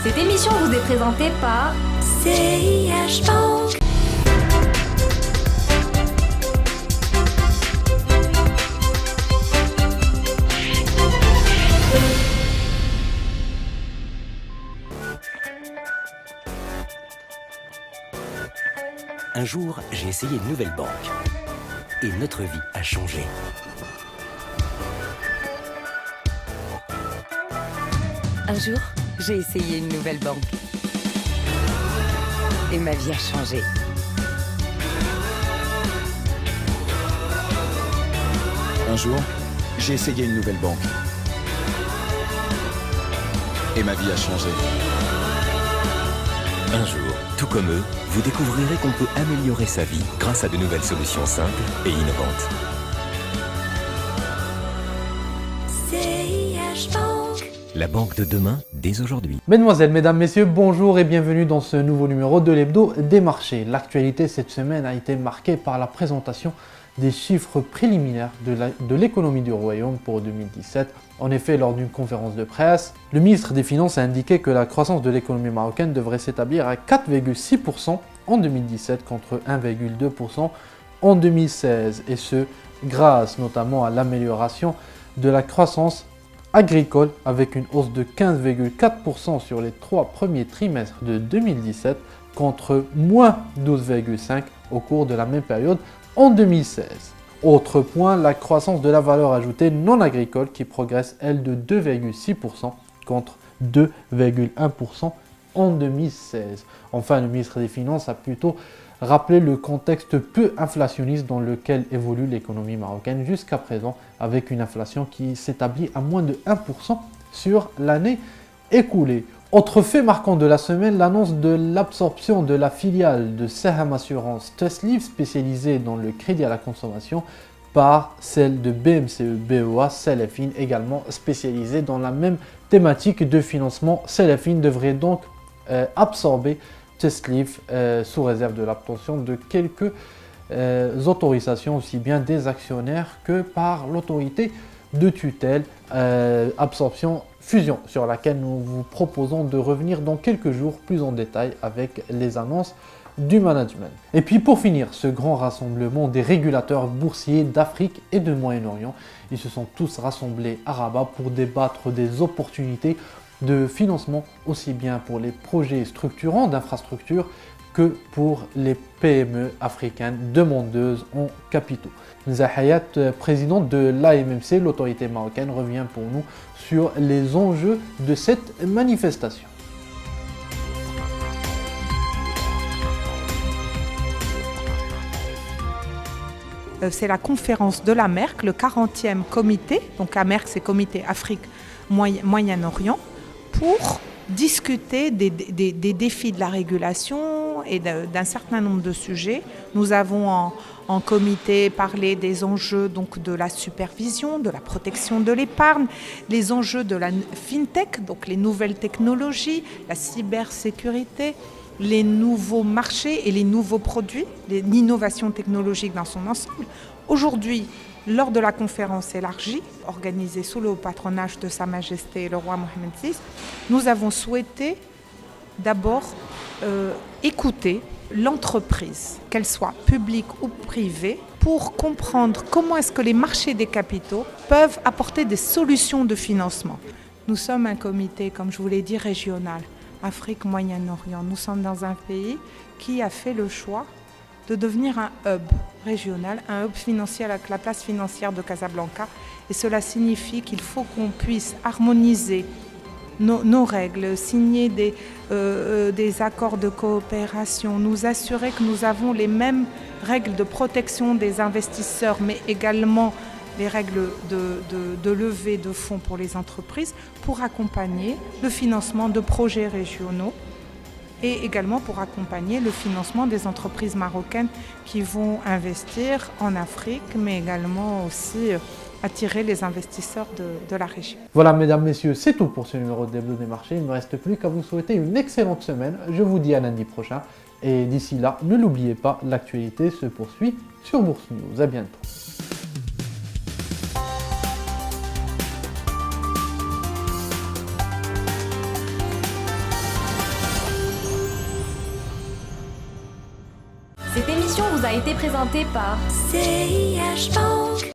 Cette émission vous est présentée par CIH Bank. Un jour, j'ai essayé une nouvelle banque et notre vie a changé. Un jour, j'ai essayé une nouvelle banque et ma vie a changé. Un jour, j'ai essayé une nouvelle banque et ma vie a changé. Un jour, tout comme eux, vous découvrirez qu'on peut améliorer sa vie grâce à de nouvelles solutions simples et innovantes. CIH Bank. La banque de demain, dès aujourd'hui. Mesdemoiselles, mesdames, messieurs, bonjour et bienvenue dans ce nouveau numéro de l'Hebdo des marchés. L'actualité cette semaine a été marquée par la présentation des chiffres préliminaires de l'économie du Royaume pour 2017. En effet, lors d'une conférence de presse, le ministre des Finances a indiqué que la croissance de l'économie marocaine devrait s'établir à 4,6% en 2017 contre 1,2% en 2016. Et ce, grâce notamment à l'amélioration de la croissance agricole avec une hausse de 15,4% sur les 3 premiers trimestres de 2017 contre moins 12,5% au cours de la même période en 2016. Autre point, la croissance de la valeur ajoutée non agricole qui progresse elle de 2,6% contre 2,1% en 2016. Enfin, le ministre des Finances a plutôt rappelé le contexte peu inflationniste dans lequel évolue l'économie marocaine jusqu'à présent avec une inflation qui s'établit à moins de 1% sur l'année écoulée. Autre fait marquant de la semaine, l'annonce de l'absorption de la filiale de Saham Assurance Tesliv spécialisée dans le crédit à la consommation par celle de BMCE BOA Selefin également spécialisée dans la même thématique de financement. Selefin devrait donc absorber Tesliv sous réserve de l'obtention de quelques autorisations aussi bien des actionnaires que par l'autorité de tutelle, absorption fusion sur laquelle nous vous proposons de revenir dans quelques jours plus en détail avec les annonces du management. Et puis pour finir, ce grand rassemblement des régulateurs boursiers d'Afrique et de Moyen-Orient, ils se sont tous rassemblés à Rabat pour débattre des opportunités de financement aussi bien pour les projets structurants d'infrastructures que pour les PME africaines demandeuses en capitaux. Zahayat, présidente de l'AMMC, l'autorité marocaine, revient pour nous sur les enjeux de cette manifestation. C'est la conférence de la MERC, le 40e comité, donc la MERC c'est Comité Afrique Moyen-Orient, pour discuter des défis de la régulation et d'un certain nombre de sujets. Nous avons en comité parlé des enjeux donc, de la supervision, de la protection de l'épargne, les enjeux de la fintech, donc les nouvelles technologies, la cybersécurité, les nouveaux marchés et les nouveaux produits, l'innovation technologique dans son ensemble. Aujourd'hui, lors de la conférence élargie, organisée sous le patronage de Sa Majesté le roi Mohammed VI, nous avons souhaité d'abord écouter l'entreprise, qu'elle soit publique ou privée, pour comprendre comment est-ce que les marchés des capitaux peuvent apporter des solutions de financement. Nous sommes un comité, comme je vous l'ai dit, régional, Afrique, Moyen-Orient. Nous sommes dans un pays qui a fait le choix de devenir un hub régional, un hub financier avec la place financière de Casablanca. Et cela signifie qu'il faut qu'on puisse harmoniser nos règles, signer des accords de coopération, nous assurer que nous avons les mêmes règles de protection des investisseurs, mais également les règles de levée de fonds pour les entreprises, pour accompagner le financement de projets régionaux et également pour accompagner le financement des entreprises marocaines qui vont investir en Afrique, mais également aussi attirer les investisseurs de la région. Voilà, mesdames, messieurs, c'est tout pour ce numéro de l'Hebdo des marchés. Il ne me reste plus qu'à vous souhaiter une excellente semaine. Je vous dis à lundi prochain. Et d'ici là, ne l'oubliez pas, l'actualité se poursuit sur Bourse News. À bientôt. Cette émission vous a été présentée par CIH Bank.